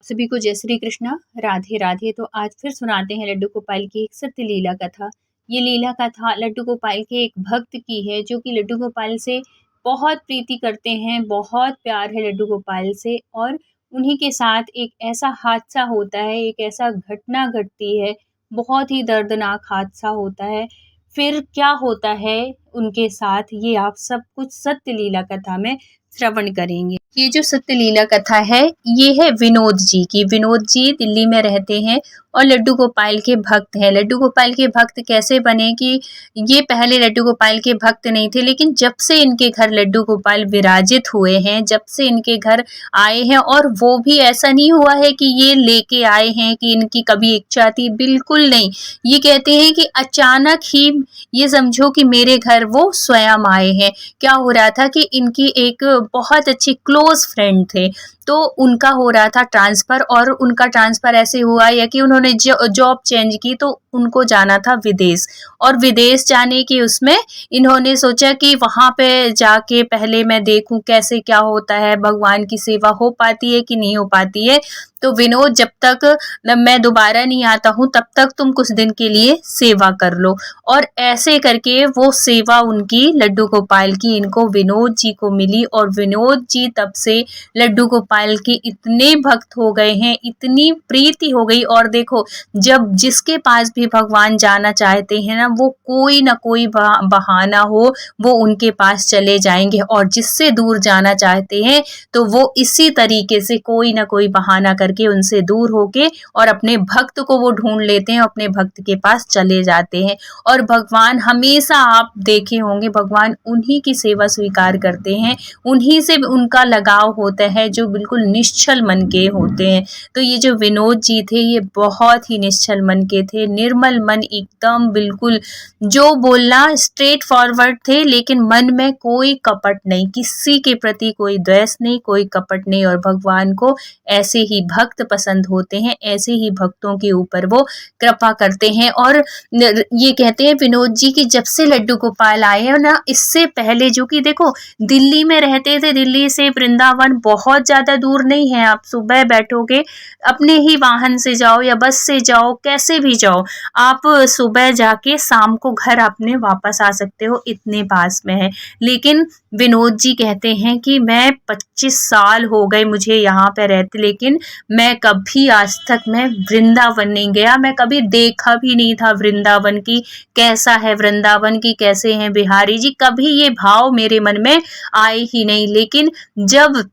सभी को जय श्री कृष्णा, राधे राधे। तो आज फिर सुनाते हैं लड्डू गोपाल की एक सत्य लीला कथा। ये लीला कथा लड्डू गोपाल के एक भक्त की है जो कि लड्डू गोपाल से बहुत प्रीति करते हैं, बहुत प्यार है लड्डू गोपाल से। और उन्हीं के साथ एक ऐसा हादसा होता है, एक ऐसा घटना घटती है, बहुत ही दर्दनाक हादसा होता है। फिर क्या होता है उनके साथ, ये आप सब कुछ सत्य लीला कथा में श्रवण करेंगे। ये जो सत्य लीला कथा है ये है विनोद जी की। विनोद जी दिल्ली में रहते हैं और लड्डू गोपाल के भक्त हैं। लड्डू गोपाल के भक्त कैसे बने कि ये पहले लड्डू गोपाल के भक्त नहीं थे, लेकिन जब से इनके घर लड्डू गोपाल विराजित हुए हैं, जब से इनके घर आए हैं, और वो भी ऐसा नहीं हुआ है कि ये लेके आए हैं कि इनकी कभी इच्छा थी, बिल्कुल नहीं। ये कहते हैं कि अचानक ही ये समझो कि मेरे घर वो स्वयं आए हैं। क्या हो रहा था कि इनकी एक बहुत अच्छी क्लोज फ्रेंड थे, तो उनका हो रहा था ट्रांसफ़र, और उनका ट्रांसफ़र ऐसे हुआ या कि उन्होंने जॉब चेंज की, तो उनको जाना था विदेश। और विदेश जाने की उसमें इन्होंने सोचा कि वहाँ पे जाके पहले मैं देखूं कैसे क्या होता है, भगवान की सेवा हो पाती है कि नहीं हो पाती है। तो विनोद, जब तक मैं दोबारा नहीं आता हूँ तब तक तुम कुछ दिन के लिए सेवा कर लो। और ऐसे करके वो सेवा उनकी लड्डू गोपाल की इनको विनोद जी को मिली, और विनोद जी तब से लड्डू गोपाल के इतने भक्त हो गए हैं, इतनी प्रीति हो गई। और देखो, जब जिसके पास भी भगवान जाना चाहते हैं ना, वो कोई ना कोई बहाना हो वो उनके पास चले जाएंगे, और जिससे दूर जाना चाहते हैं तो वो इसी तरीके से कोई ना कोई बहाना करके उनसे दूर होके और अपने भक्त को वो ढूंढ लेते हैं, अपने भक्त के पास चले जाते हैं। और भगवान हमेशा, आप देखे होंगे, भगवान उन्हीं की सेवा स्वीकार करते हैं, उन्हीं से उनका लगाव होता है जो बिल्कुल निश्चल मन के होते हैं। तो ये जो विनोद जी थे ये बहुत ही निश्चल मन के थे, निर्मल मन, एकदम बिल्कुल जो बोलना स्ट्रेट फॉरवर्ड थे, लेकिन मन में कोई कपट नहीं, किसी के प्रति कोई द्वेष नहीं, कोई कपट नहीं। और भगवान को ऐसे ही भक्त पसंद होते हैं, ऐसे ही भक्तों के ऊपर वो कृपा करते हैं। और ये कहते हैं विनोद जी की जब से लड्डू गोपाल आए हैं ना, इससे पहले जो कि देखो दिल्ली में रहते थे, दिल्ली से वृंदावन बहुत ज़्यादा दूर नहीं है। आप सुबह बैठोगे, अपने ही वाहन से जाओ या बस से जाओ, कैसे भी जाओ, आप सुबह जाके शाम को घर अपने वापस आ सकते हो, इतने पास में है। लेकिन विनोद जी कहते हैं कि मैं 25 साल हो गए मुझे यहाँ पे रहते, लेकिन मैं कभी आज तक मैं वृंदावन नहीं गया, मैं कभी देखा भी नहीं था वृंदावन की कैसा है, वृंदावन की कैसे हैं बिहारी जी, कभी ये भाव मेरे मन में आए ही नहीं। लेकिन जब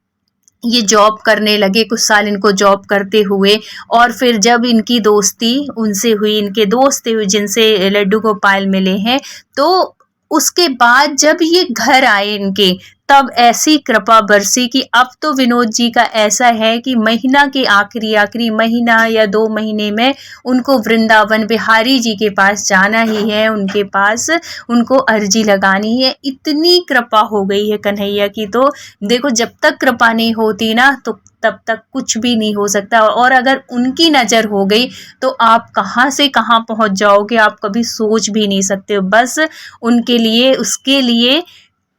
ये जॉब करने लगे, कुछ साल इनको जॉब करते हुए, और फिर जब इनकी दोस्ती उनसे हुई, इनके दोस्त थे जिनसे लड्डू गोपाल मिले हैं, तो उसके बाद जब ये घर आए इनके, तब ऐसी कृपा बरसी कि अब तो विनोद जी का ऐसा है कि महीना के आखिरी महीना या 2 महीने में उनको वृंदावन बिहारी जी के पास जाना ही है, उनके पास उनको अर्जी लगानी है। इतनी कृपा हो गई है कन्हैया की। तो देखो, जब तक कृपा नहीं होती ना, तो तब तक कुछ भी नहीं हो सकता। और अगर उनकी नज़र हो गई तो आप कहाँ से कहाँ पहुँच जाओगे, आप कभी सोच भी नहीं सकते हो। बस उनके लिए, उसके लिए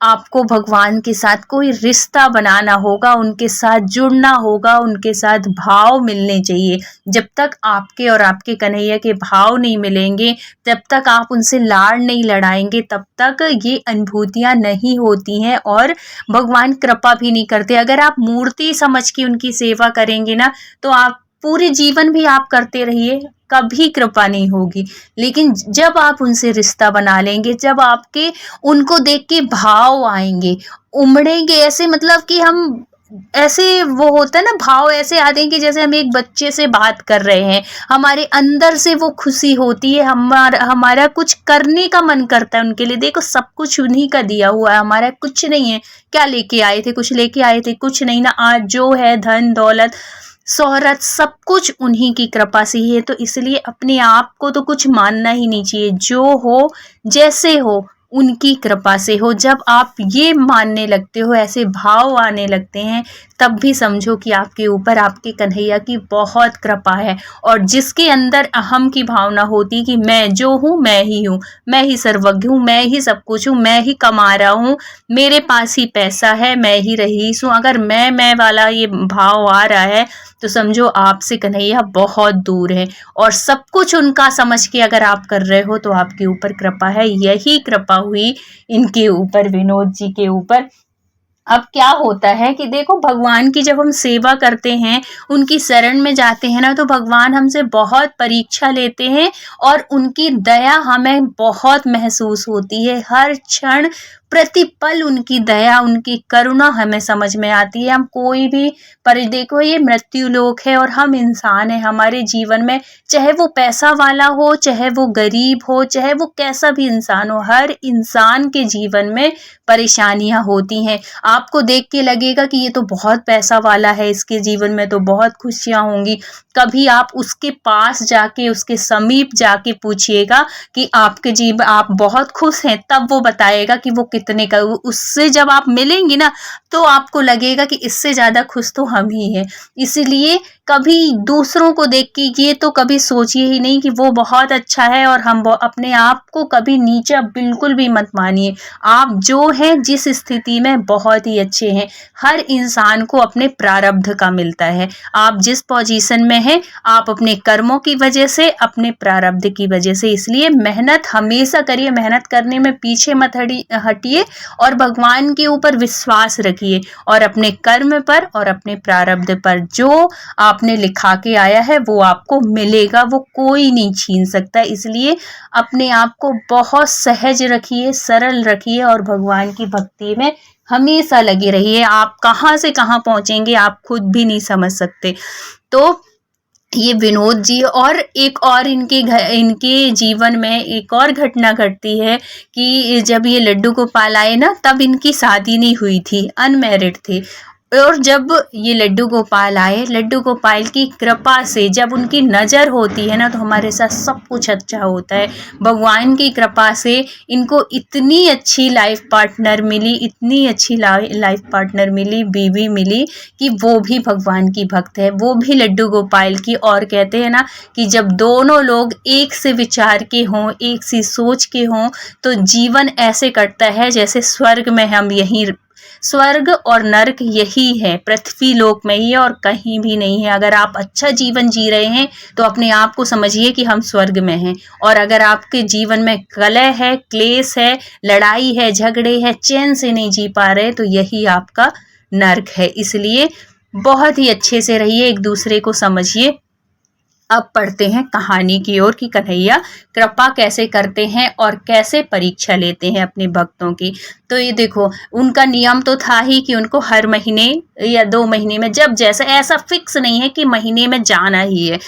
आपको भगवान के साथ कोई रिश्ता बनाना होगा, उनके साथ जुड़ना होगा, उनके साथ भाव मिलने चाहिए। जब तक आपके और आपके कन्हैया के भाव नहीं मिलेंगे, तब तक आप उनसे लाड़ नहीं लड़ाएंगे, तब तक ये अनुभूतियाँ नहीं होती हैं, और भगवान कृपा भी नहीं करते। अगर आप मूर्ति समझ के उनकी सेवा करेंगे ना, तो आप पूरे जीवन भी आप करते रहिए, कभी कृपा नहीं होगी। लेकिन जब आप उनसे रिश्ता बना लेंगे, जब आपके उनको देख के भाव आएंगे, उमड़ेंगे, ऐसे मतलब कि हम ऐसे, वो होता है ना, भाव ऐसे आते हैं कि जैसे हम एक बच्चे से बात कर रहे हैं, हमारे अंदर से वो खुशी होती है, हमारा कुछ करने का मन करता है उनके लिए। देखो, सब कुछ उन्हीं का दिया हुआ है, हमारा कुछ नहीं है। क्या लेके आए थे? कुछ लेके आए थे? कुछ नहीं ना। आज जो है, धन दौलत शोहरत, सब कुछ उन्हीं की कृपा से ही है। तो इसलिए अपने आप को तो कुछ मानना ही नहीं चाहिए, जो हो जैसे हो उनकी कृपा से हो। जब आप ये मानने लगते हो, ऐसे भाव आने लगते हैं, तब भी समझो कि आपके ऊपर आपके कन्हैया की बहुत कृपा है। और जिसके अंदर अहम की भावना होती कि मैं जो हूँ मैं ही हूँ, मैं ही सर्वज्ञ हूँ, मैं ही सब कुछ हूँ, मैं ही कमा रहा हूँ, मेरे पास ही पैसा है, मैं ही रईस हूँ, अगर मैं वाला ये भाव आ रहा है तो समझो आपसे कन्हैया बहुत दूर है। और सब कुछ उनका समझ के अगर आप कर रहे हो तो आपके ऊपर कृपा है। यही कृपा हुई इनके ऊपर, विनोद जी के ऊपर। अब क्या होता है कि देखो, भगवान की जब हम सेवा करते हैं, उनकी शरण में जाते हैं ना, तो भगवान हमसे बहुत परीक्षा लेते हैं और उनकी दया हमें बहुत महसूस होती है। हर क्षण प्रतिपल उनकी दया, उनकी करुणा हमें समझ में आती है। हम कोई भी, पर देखो ये मृत्यु लोक है और हम इंसान हैं। हमारे जीवन में चाहे वो पैसा वाला हो, चाहे वो गरीब हो, चाहे वो कैसा भी इंसान हो, हर इंसान के जीवन में परेशानियां होती हैं। आपको देख के लगेगा कि ये तो बहुत पैसा वाला है, इसके जीवन में तो बहुत खुशियां होंगी। कभी आप उसके पास जाके, उसके समीप जाके पूछिएगा कि आप बहुत खुश हैं, तब वो बताएगा कि वो कितने का। उससे जब आप मिलेंगी ना, तो आपको लगेगा कि इससे ज्यादा खुश तो हम ही हैं। इसलिए कभी दूसरों को देख के ये तो कभी सोचिए ही नहीं कि वो बहुत अच्छा है, और हम अपने आप को कभी नीचा बिल्कुल भी मत मानिए। आप जो हैं, जिस स्थिति में, बहुत ही अच्छे हैं। हर इंसान को अपने प्रारब्ध का मिलता है। आप जिस पोजीशन में हैं, आप अपने कर्मों की वजह से, अपने प्रारब्ध की वजह से। इसलिए मेहनत हमेशा करिए, मेहनत करने में पीछे मत हटिए, और भगवान के ऊपर विश्वास रखिए, और अपने कर्म पर और अपने प्रारब्ध पर जो आपने लिखा के आया है वो आपको मिलेगा, वो कोई नहीं छीन सकता। इसलिए अपने आप को बहुत सहज रखिए, सरल रखिए, और भगवान की भक्ति में हमेशा लगे रहिए। आप कहाँ से कहाँ पहुंचेंगे आप खुद भी नहीं समझ सकते। तो ये विनोद जी, और एक और इनके जीवन में एक और घटना घटती है कि जब ये लड्डू गोपाल आए ना, तब इनकी शादी नहीं हुई थी, अनमैरिड थे। और जब ये लड्डू गोपाल आए, लड्डू गोपाल की कृपा से जब उनकी नज़र होती है ना, तो हमारे साथ सब कुछ अच्छा होता है। भगवान की कृपा से इनको इतनी अच्छी लाइफ पार्टनर मिली, इतनी अच्छी लाइफ पार्टनर मिली, बीवी मिली, कि वो भी भगवान की भक्त है, वो भी लड्डू गोपाल की। और कहते हैं ना कि जब दोनों लोग एक से विचार के हों, एक सी सोच के हों, तो जीवन ऐसे कटता है जैसे स्वर्ग में हम यहीं। स्वर्ग और नर्क यही है, पृथ्वी लोक में ही है, और कहीं भी नहीं है। अगर आप अच्छा जीवन जी रहे हैं तो अपने आप को समझिए कि हम स्वर्ग में हैं। और अगर आपके जीवन में कलह है, क्लेश है, लड़ाई है, झगड़े है, चैन से नहीं जी पा रहे, तो यही आपका नर्क है। इसलिए बहुत ही अच्छे से रहिए, एक दूसरे को समझिए। अब पढ़ते हैं कहानी की ओर कि कन्हैया कृपा कैसे करते हैं और कैसे परीक्षा लेते हैं अपने भक्तों की। तो ये देखो, उनका नियम तो था ही कि उनको हर महीने या 2 महीने में, जब जैसा, ऐसा फिक्स नहीं है कि महीने में जाना ही है।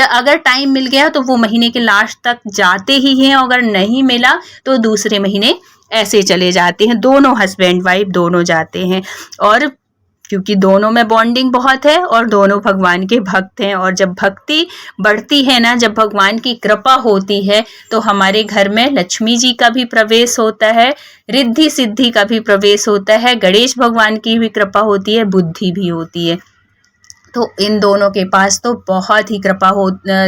अगर टाइम मिल गया तो वो महीने के लास्ट तक जाते ही हैं, अगर नहीं मिला तो दूसरे महीने ऐसे चले जाते हैं। दोनों हस्बैंड वाइफ दोनों जाते हैं, और क्योंकि दोनों में बॉन्डिंग बहुत है और दोनों भगवान के भक्त हैं। और जब भक्ति बढ़ती है ना, जब भगवान की कृपा होती है, तो हमारे घर में लक्ष्मी जी का भी प्रवेश होता है, रिद्धि सिद्धि का भी प्रवेश होता है, गणेश भगवान की भी कृपा होती है, बुद्धि भी होती है। तो इन दोनों के पास तो बहुत ही कृपा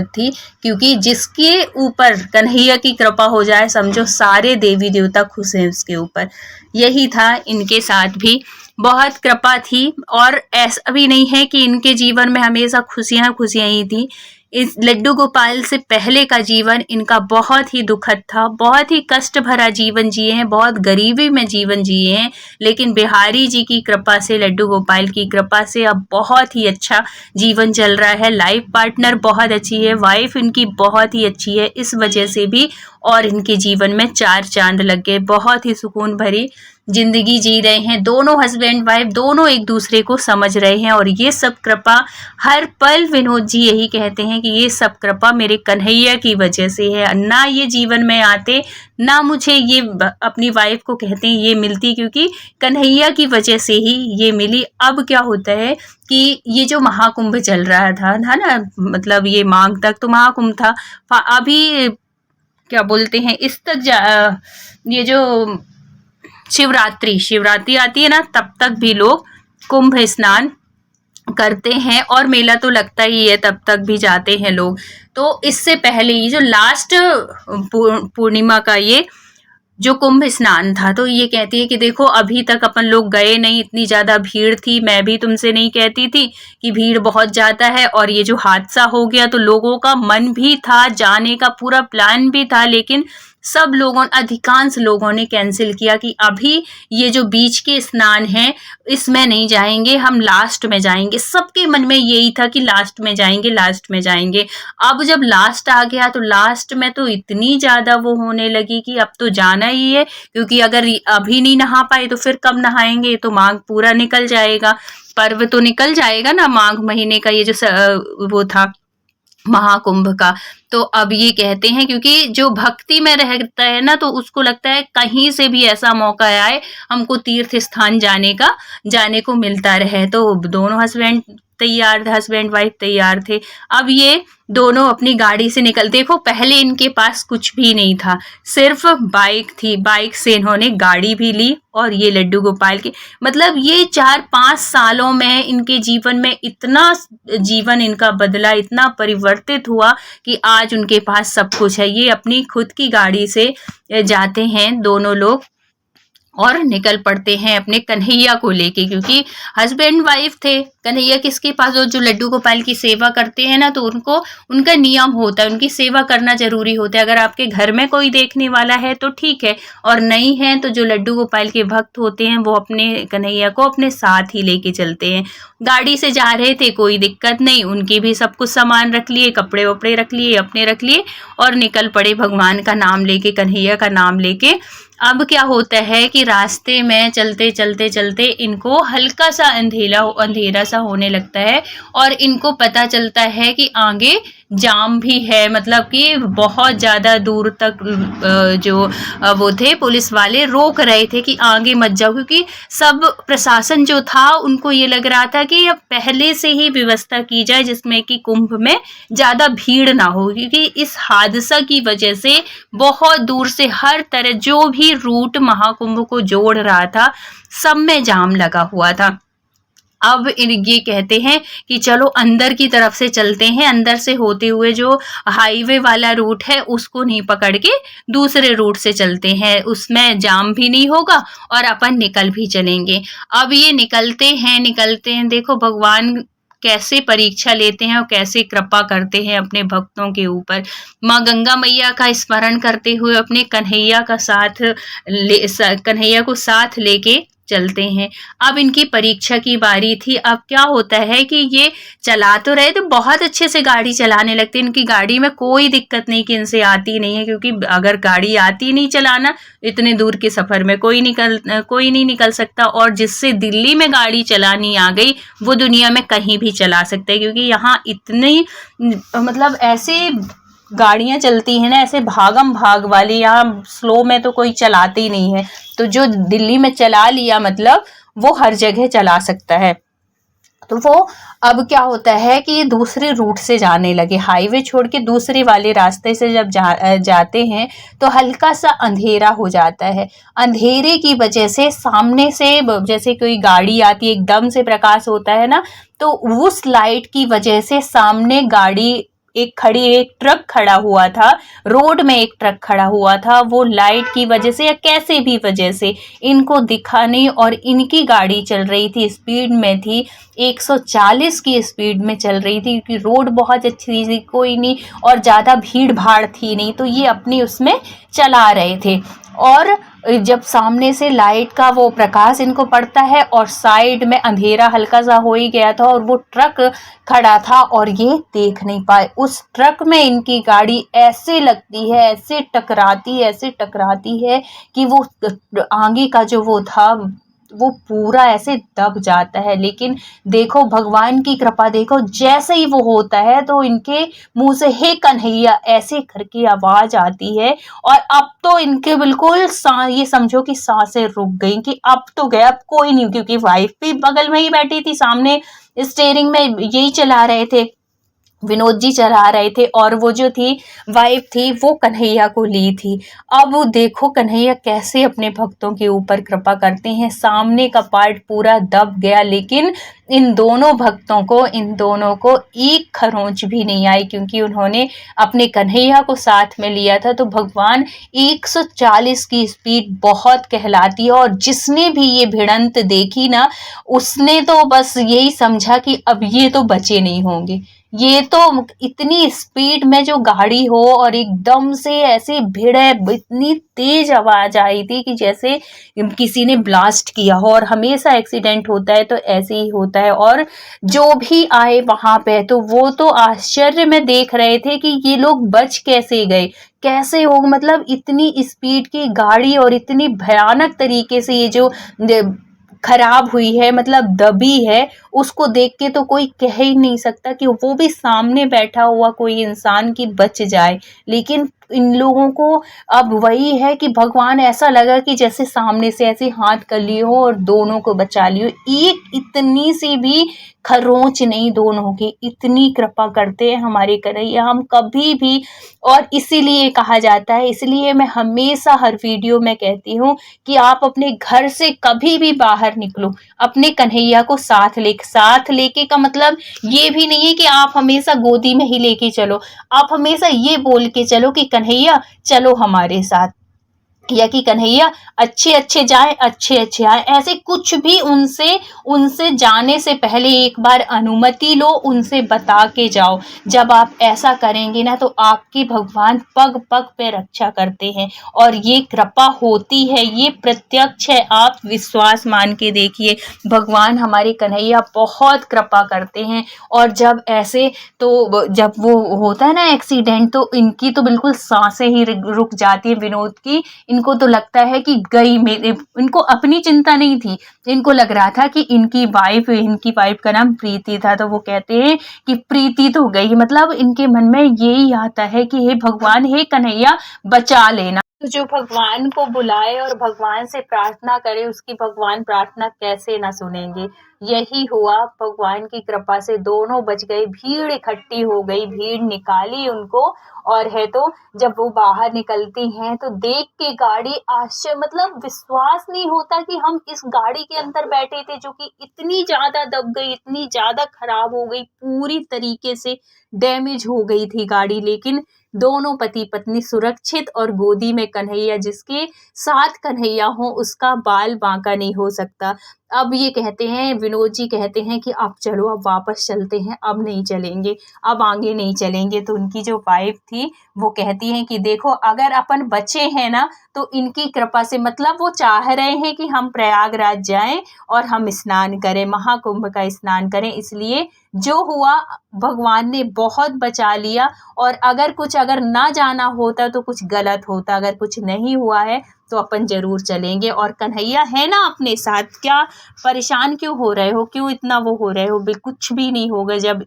थी, क्योंकि जिसके ऊपर कन्हैया की कृपा हो जाए, समझो सारे देवी देवता खुश हैं उसके ऊपर। यही था इनके साथ भी, बहुत कृपा थी। और ऐसा भी नहीं है कि इनके जीवन में हमेशा खुशियां खुशियां ही थी। इस लड्डू गोपाल से पहले का जीवन इनका बहुत ही दुखद था, बहुत ही कष्ट भरा जीवन जिए हैं, बहुत गरीबी में जीवन जिए हैं। लेकिन बिहारी जी की कृपा से, लड्डू गोपाल की कृपा से अब बहुत ही अच्छा जीवन चल रहा है। लाइफ पार्टनर बहुत अच्छी है, वाइफ इनकी बहुत ही अच्छी है, इस वजह से भी और इनके जीवन में 4 चांद लग गए। बहुत ही सुकून भरी जिंदगी जी रहे हैं, दोनों हस्बैंड वाइफ दोनों एक दूसरे को समझ रहे हैं। और ये सब कृपा हर पल, विनोद जी यही कहते हैं कि ये सब कृपा मेरे कन्हैया की वजह से है। ना ये जीवन में आते, ना मुझे ये, अपनी वाइफ को कहते हैं, ये मिलती, क्योंकि कन्हैया की वजह से ही ये मिली। अब क्या होता है कि ये जो महाकुंभ चल रहा था ना, मतलब ये माघ तक तो महाकुंभ था, अभी क्या बोलते हैं, इस तक ये जो शिवरात्रि आती है ना, तब तक भी लोग कुंभ स्नान करते हैं और मेला तो लगता ही है, तब तक भी जाते हैं लोग। तो इससे पहले ये जो लास्ट पूर्णिमा का ये जो कुंभ स्नान था, तो ये कहती है कि देखो अभी तक अपन लोग गए नहीं, इतनी ज़्यादा भीड़ थी, मैं भी तुमसे नहीं कहती थी कि भीड़ बहुत ज़्यादा है, और ये जो हादसा हो गया तो लोगों का मन भी था जाने का, पूरा प्लान भी था, लेकिन सब लोगों, अधिकांश लोगों ने कैंसिल किया कि अभी ये जो बीच के स्नान है इसमें नहीं जाएंगे, हम लास्ट में जाएंगे। सबके मन में यही था कि लास्ट में जाएंगे, लास्ट में जाएंगे। अब जब लास्ट आ गया तो लास्ट में तो इतनी ज़्यादा वो होने लगी कि अब तो जाना ही है, क्योंकि अगर अभी नहीं नहा पाए तो फिर कब नहाएंगे, तो माघ पूरा निकल जाएगा, पर्व तो निकल जाएगा ना माघ महीने का, ये जो वो था महाकुंभ का। तो अब ये कहते हैं, क्योंकि जो भक्ति में रहता है ना, तो उसको लगता है कहीं से भी ऐसा मौका आए हमको तीर्थ स्थान जाने को मिलता रहे। तो दोनों हस्बैंड वाइफ तैयार थे। अब ये दोनों अपनी गाड़ी से देखो पहले इनके पास कुछ भी नहीं था, सिर्फ बाइक थी, बाइक से इन्होंने गाड़ी भी ली, और ये लड्डू गोपाल के मतलब ये 4-5 सालों में इनके जीवन में इतना जीवन इनका बदला, इतना परिवर्तित हुआ कि आज उनके पास सब कुछ है। ये अपनी खुद की गाड़ी से जाते हैं दोनों लोग और निकल पड़ते हैं अपने कन्हैया को लेके, क्योंकि हस्बैंड वाइफ थे। कन्हैया किसके पास, जो लड्डू गोपाल की सेवा करते हैं ना, तो उनको उनका नियम होता है, उनकी सेवा करना जरूरी होता है। अगर आपके घर में कोई देखने वाला है तो ठीक है, और नहीं है तो जो लड्डू गोपाल के भक्त होते हैं वो अपने कन्हैया को अपने साथ ही लेके चलते हैं। गाड़ी से जा रहे थे, कोई दिक्कत नहीं, उनके भी सब कुछ सामान रख लिए, कपड़े वपड़े रख लिए, अपने रख लिए, और निकल पड़े भगवान का नाम लेके, कन्हैया का नाम लेके। अब क्या होता है कि रास्ते में चलते चलते चलते इनको हल्का सा अंधेरा सा होने लगता है, और इनको पता चलता है कि आगे जाम भी है, मतलब कि बहुत ज़्यादा दूर तक जो वो थे पुलिस वाले रोक रहे थे कि आगे मत जाओ, क्योंकि सब प्रशासन जो था उनको ये लग रहा था कि अब पहले से ही व्यवस्था की जाए जिसमें कि कुंभ में ज़्यादा भीड़ ना हो, क्योंकि इस हादसा की वजह से बहुत दूर से हर तरह जो भी रूट महाकुंभ को जोड़ रहा था सब में जाम लगा हुआ था। अब ये कहते हैं कि चलो अंदर की तरफ से चलते हैं, अंदर से होते हुए जो हाईवे वाला रूट है उसको नहीं पकड़ के दूसरे रूट से चलते हैं, उसमें जाम भी नहीं होगा और अपन निकल भी चलेंगे। अब ये निकलते हैं, देखो भगवान कैसे परीक्षा लेते हैं और कैसे कृपा करते हैं अपने भक्तों के ऊपर। माँ गंगा मैया का स्मरण करते हुए अपने कन्हैया को साथ लेके चलते हैं। अब इनकी परीक्षा की बारी थी। अब क्या होता है कि ये चला तो रहे, तो बहुत अच्छे से गाड़ी चलाने लगते हैं। इनकी गाड़ी में कोई दिक्कत नहीं कि इनसे आती नहीं है, क्योंकि अगर गाड़ी आती नहीं चलाना, इतने दूर के सफ़र में कोई नहीं निकल सकता, और जिससे दिल्ली में गाड़ी चलानी आ गई वो दुनिया में कहीं भी चला सकता है, क्योंकि यहाँ इतनी मतलब ऐसे गाड़ियाँ चलती हैं ना, ऐसे भागम भाग वाली, यहाँ स्लो में तो कोई चलाती नहीं है। तो जो दिल्ली में चला लिया मतलब वो हर जगह चला सकता है। तो वो अब क्या होता है कि ये दूसरे रूट से जाने लगे, हाईवे छोड़ के दूसरे वाले रास्ते से जब जाते हैं तो हल्का सा अंधेरा हो जाता है। अंधेरे की वजह से सामने से जैसे कोई गाड़ी आती है, एकदम से प्रकाश होता है ना, तो उस लाइट की वजह से सामने गाड़ी एक ट्रक खड़ा हुआ था, रोड में एक ट्रक खड़ा हुआ था, वो लाइट की वजह से या कैसे भी वजह से इनको दिखा नहीं, और इनकी गाड़ी चल रही थी, स्पीड में थी, 140 की स्पीड में चल रही थी, क्योंकि रोड बहुत अच्छी थी, कोई नहीं और ज़्यादा भीड़ भाड़ थी नहीं, तो ये अपनी उसमें चला रहे थे। और जब सामने से लाइट का वो प्रकाश इनको पड़ता है और साइड में अंधेरा हल्का सा हो ही गया था और वो ट्रक खड़ा था, और ये देख नहीं पाए। उस ट्रक में इनकी गाड़ी ऐसे लगती है, ऐसे टकराती है कि वो आगे का जो वो था वो पूरा ऐसे दब जाता है। लेकिन देखो भगवान की कृपा, देखो जैसे ही वो होता है तो इनके मुंह से हे कन्हैया ऐसे करके आवाज आती है, और अब तो इनके बिल्कुल ये समझो कि सांसें रुक गई कि अब तो गया, अब कोई नहीं, क्योंकि वाइफ भी बगल में ही बैठी थी, सामने स्टीयरिंग में यही चला रहे थे, विनोद जी चला रहे थे, और वो जो थी वाइफ थी वो कन्हैया को ली थी। अब वो देखो कन्हैया कैसे अपने भक्तों के ऊपर कृपा करते हैं, सामने का पार्ट पूरा दब गया, लेकिन इन दोनों को एक खरोंच भी नहीं आई, क्योंकि उन्होंने अपने कन्हैया को साथ में लिया था। तो भगवान 140 की स्पीड बहुत कहलाती है, और जिसने भी ये भिड़ंत देखी ना, उसने तो बस यही समझा कि अब ये तो बचे नहीं होंगे। ये तो इतनी स्पीड में जो गाड़ी हो और एकदम से ऐसी भिड़े, इतनी तेज आवाज आई थी कि जैसे किसी ने ब्लास्ट किया हो। और हमेशा एक्सीडेंट होता है तो ऐसे ही होता है। और जो भी आए वहां पे तो वो तो आश्चर्य में देख रहे थे कि ये लोग बच कैसे गए, कैसे हो, मतलब इतनी स्पीड की गाड़ी और इतनी भयानक तरीके से ये जो खराब हुई है, मतलब दबी है, उसको देख के तो कोई कह ही नहीं सकता कि वो भी सामने बैठा हुआ कोई इंसान की बच जाए। लेकिन इन लोगों को अब वही है कि भगवान ऐसा लगा कि जैसे सामने से ऐसे हाथ कर लिए हो और दोनों को बचा लियो। एक इतनी सी भी खरोंच नहीं दोनों की, इतनी कृपा करते हैं हमारे कन्हैया, हम कभी भी। और इसीलिए कहा जाता है, इसलिए मैं हमेशा हर वीडियो में कहती हूँ कि आप अपने घर से कभी भी बाहर निकलो, अपने कन्हैया को साथ लेके का मतलब ये भी नहीं है कि आप हमेशा गोदी में ही लेके चलो। आप हमेशा ये बोल के चलो कि कन्हैया चलो हमारे साथ, या कि कन्हैया अच्छे अच्छे जाए, अच्छे अच्छे आए। ऐसे कुछ भी उनसे जाने से पहले एक बार अनुमति लो, उनसे बता के जाओ। जब आप ऐसा करेंगे ना तो आपकी भगवान पग पग पे रक्षा करते हैं, और ये कृपा होती है, ये प्रत्यक्ष है। आप विश्वास मान के देखिए, भगवान हमारे कन्हैया बहुत कृपा करते हैं। और जब ऐसे तो जब वो होता है ना एक्सीडेंट, तो इनकी तो बिल्कुल सांसें ही रुक जाती है विनोद की। इनको तो लगता है कि गई, मेरे, इनको अपनी चिंता नहीं थी, इनको लग रहा था कि इनकी वाइफ का नाम प्रीति था। तो वो कहते हैं कि प्रीति तो गई, मतलब इनके मन में यही आता है कि हे भगवान, हे कन्हैया बचा लेना। तो जो भगवान को बुलाए और भगवान से प्रार्थना करे, उसकी भगवान प्रार्थना कैसे ना सुनेंगे। यही हुआ, भगवान की कृपा से दोनों बच गए। भीड़ इकट्ठी हो गई, भीड़ निकाली उनको। और है तो जब वो बाहर निकलती हैं तो देख के गाड़ी आश्चर्य, मतलब विश्वास नहीं होता कि हम इस गाड़ी के अंदर बैठे थे, जो कि इतनी ज्यादा दब गई, इतनी ज्यादा खराब हो गई, पूरी तरीके से डैमेज हो गई थी गाड़ी। लेकिन दोनों पति पत्नी सुरक्षित, और गोदी में कन्हैया, जिसके साथ कन्हैया हो उसका बाल बांका नहीं हो सकता। अब ये कहते हैं, विनोद जी कहते हैं कि अब चलो, अब वापस चलते हैं, अब नहीं चलेंगे, अब आगे नहीं चलेंगे। तो उनकी जो वाइफ थी वो कहती हैं कि देखो, अगर अपन बचे हैं ना तो इनकी कृपा से, मतलब वो चाह रहे हैं कि हम प्रयागराज जाएं और हम स्नान करें, महाकुंभ का स्नान करें। इसलिए जो हुआ, भगवान ने बहुत बचा लिया। और अगर ना जाना होता तो कुछ गलत होता, अगर कुछ नहीं हुआ है तो अपन जरूर चलेंगे। और कन्हैया है ना अपने साथ, क्या परेशान क्यों हो रहे हो, क्यों इतना वो हो रहे हो, कुछ भी नहीं होगा। जब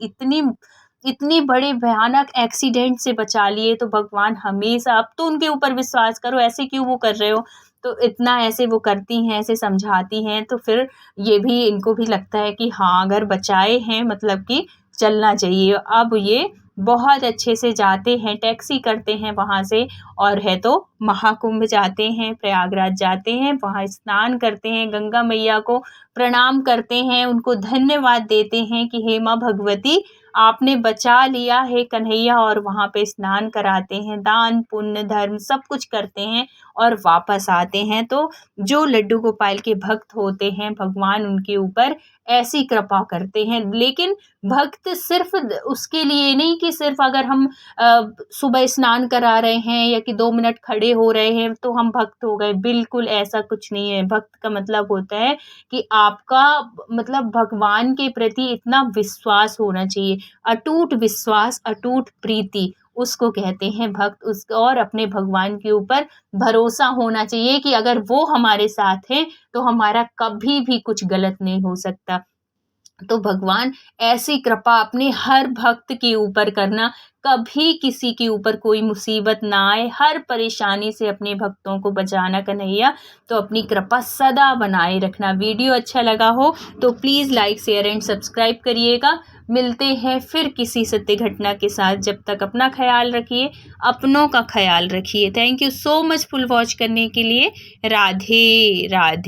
इतनी बड़ी भयानक एक्सीडेंट से बचा लिए तो भगवान हमेशा, अब तो उनके ऊपर विश्वास करो, ऐसे क्यों वो कर रहे हो। तो इतना ऐसे वो करती हैं, ऐसे समझाती हैं, तो फिर ये भी, इनको भी लगता है कि हाँ, अगर बचाए हैं मतलब कि चलना चाहिए। अब ये बहुत अच्छे से जाते हैं, टैक्सी करते हैं वहाँ से, और है तो महाकुंभ जाते हैं, प्रयागराज जाते हैं, वहाँ स्नान करते हैं, गंगा मैया को प्रणाम करते हैं, उनको धन्यवाद देते हैं कि हे माँ भगवती, आपने बचा लिया है कन्हैया। और वहाँ पे स्नान कराते हैं, दान पुण्य धर्म सब कुछ करते हैं और वापस आते हैं। तो जो लड्डू गोपाल के भक्त होते हैं, भगवान उनके ऊपर ऐसी कृपा करते हैं। लेकिन भक्त सिर्फ उसके लिए नहीं कि सिर्फ अगर हम सुबह स्नान करा रहे हैं या कि 2 मिनट खड़े हो रहे हैं तो हम भक्त हो गए, बिल्कुल ऐसा कुछ नहीं है। भक्त का मतलब होता है कि आपका, मतलब भगवान के प्रति इतना विश्वास होना चाहिए, अटूट विश्वास, अटूट प्रीति, उसको कहते हैं भक्त। उस और अपने भगवान के ऊपर भरोसा होना चाहिए कि अगर वो हमारे साथ हैं तो हमारा कभी भी कुछ गलत नहीं हो सकता। तो भगवान ऐसी कृपा अपने हर भक्त के ऊपर करना, कभी किसी के ऊपर कोई मुसीबत ना आए, हर परेशानी से अपने भक्तों को बचाना कन्हैया। तो अपनी कृपा सदा बनाए रखना। वीडियो अच्छा लगा हो तो please like share and subscribe करिएगा। मिलते हैं फिर किसी सत्य घटना के साथ। जब तक अपना ख्याल रखिए, अपनों का ख्याल रखिए। Thank you so much full watch करने के लिए। राधे राधे।